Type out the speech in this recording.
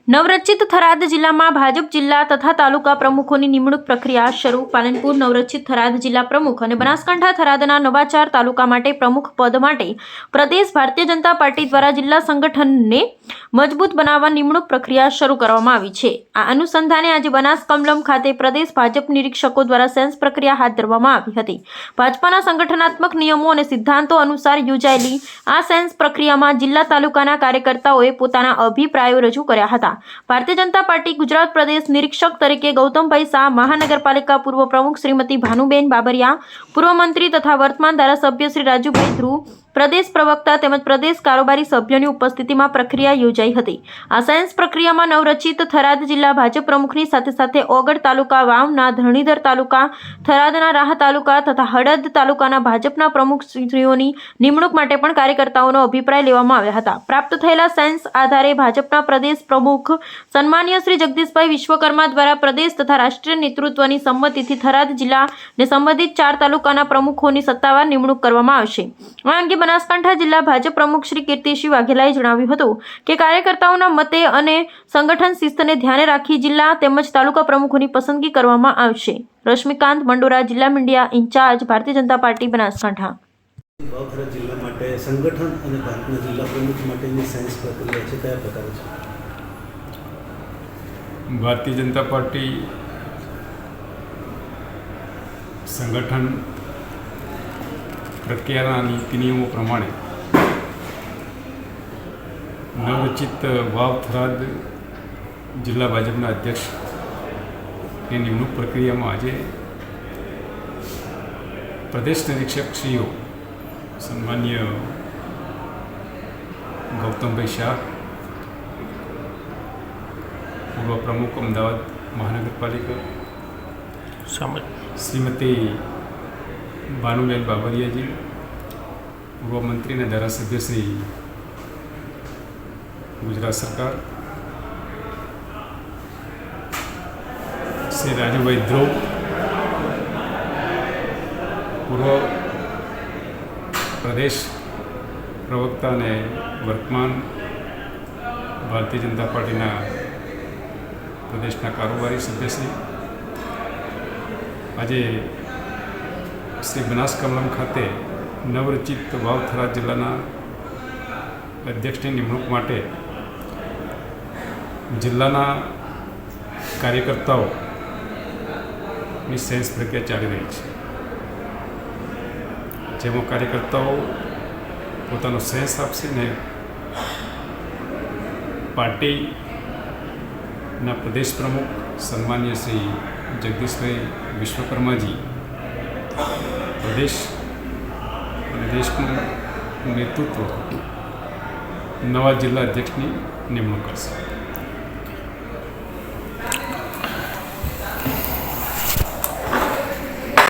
નવરચિત થરાદ જિલ્લામાં ભાજપ જિલ્લા તથા તાલુકા પ્રમુખોની નિમણૂક પ્રક્રિયા શરૂ. પાલનપુર નવરચિત થરાદ જિલ્લા પ્રમુખ અને બનાસકાંઠા થરાદના નવા 4 તાલુકા માટે પ્રમુખ પદ માટે પ્રદેશ ભારતીય જનતા પાર્ટી દ્વારા જિલ્લા સંગઠનને મજબૂત બનાવવા નિમણૂક પ્રક્રિયા શરૂ કરવામાં આવી છે. આ અનુસંધાને આજે બનાસ કમલમ ખાતે પ્રદેશ ભાજપ નિરીક્ષકો દ્વારા સેન્સ પ્રક્રિયા હાથ ધરવામાં આવી હતી. ભાજપાના સંગઠનાત્મક નિયમો અને સિદ્ધાંતો અનુસાર યોજાયેલી આ સેન્સ પ્રક્રિયામાં જિલ્લા તાલુકાના કાર્યકર્તાઓએ પોતાના અભિપ્રાયો રજૂ કર્યા હતા. ભારતીય જનતા પાર્ટી ગુજરાત પ્રદેશ નિરીક્ષક તરીકે ગૌતમભાઈ શાહ, મહાનગરપાલિકા પૂર્વ પ્રમુખ શ્રીમતી ભાનુબેન બાબરિયા, પૂર્વ મંત્રી તથા વર્તમાન ધારાસભ્ય શ્રી રાજુભાઈ ધ્રુવ, પ્રદેશ પ્રવક્તા તેમજ પ્રદેશ કારોબારી સભ્યોની ઉપસ્થિતિમાં પ્રક્રિયા યોજાઈ હતી. આ સાયન્સ પ્રક્રિયામાં નવરચિત થરાદ જિલ્લા ભાજપ પ્રમુખની સાથે સાથે ઓગળ તાલુકા, વાવના, ધરણીધર તાલુકા, થરાદના રાહ તાલુકા તથા હળદ તાલુકાના ભાજપના પ્રમુખશ્રીઓની નિમણૂક માટે પણ કાર્યકર્તાઓનો અભિપ્રાય લેવામાં આવ્યા હતા. પ્રાપ્ત થયેલા સાયન્સ આધારે ભાજપના પ્રદેશ પ્રમુખ સન્માનીય શ્રી જગદીશભાઈ વિશ્વકર્મા દ્વારા પ્રદેશ તથા રાષ્ટ્રીય નેતૃત્વની સંમતિથી થરાદ જિલ્લાને સંબંધિત 4 તાલુકાના પ્રમુખોની સત્તાવાર નિમણૂક કરવામાં આવશે. આ અંગે બનાસકાંઠા જિલ્લા ભાજપ પ્રમુખ શ્રી કીર્તિસિંહ વાઘેલાએ જણાવ્યું હતું કે કાર્યકર્તાઓના મતે અને સંગઠન શિસ્તને ધ્યાને રાખી જિલ્લા તેમજ તાલુકા પ્રમુખોની પસંદગી કરવામાં આવશે. રશ્મિકાંત મંડોરા, જિલ્લા media in charge, Bharatiya Janata party, Banaskantha. Tharad જિલ્લા માટે સંગઠન અને ભાજપના જિલ્લા પ્રમુખ માટેની સાયન્સ પ્રક્રિયા છે, કયા પ્રકારે છે? ભારતીય જનતા પાર્ટી સંગઠન પ્રક્રિયાના નીતિ નિયમો પ્રમાણે નવરચિત વાવ થરાદ જિલ્લા ભાજપના અધ્યક્ષની નિમણૂક પ્રક્રિયામાં આજે પ્રદેશ નિરીક્ષકશ્રીઓ સન્માનીય ગૌતમભાઈ શાહ, પૂર્વ પ્રમુખ અમદાવાદ મહાનગરપાલિકા શ્રીમતી ભાનુબેન બાબરિયાજી, પૂર્વ મંત્રી અને ધારાસભ્ય શ્રી ગુજરાત સરકાર, શ્રી રાજુભાઈ ધ્રુવ, પૂર્વ પ્રદેશ પ્રવક્તા અને વર્તમાન ભારતીય જનતા પાર્ટીના પ્રદેશના કારોબારી સભ્યશ્રી, આજે શ્રી બનાસ કમલમ ખાતે નવરચિત વાવ થરાદ જિલ્લાના અધ્યક્ષની નિમણૂક માટે જિલ્લાના કાર્યકર્તાઓની સેન્સ પ્રક્રિયા ચાલી રહી છે, જેમાં કાર્યકર્તાઓ પોતાનો સેન્સ આપશે ને પાર્ટીના પ્રદેશ પ્રમુખ સન્માનીય શ્રી જગદીશભાઈ વિશ્વકર્માજી પ્રદેશ અને દેશનું નેતૃત્વ નવા જિલ્લા અધ્યક્ષની નિમણૂક કરશે.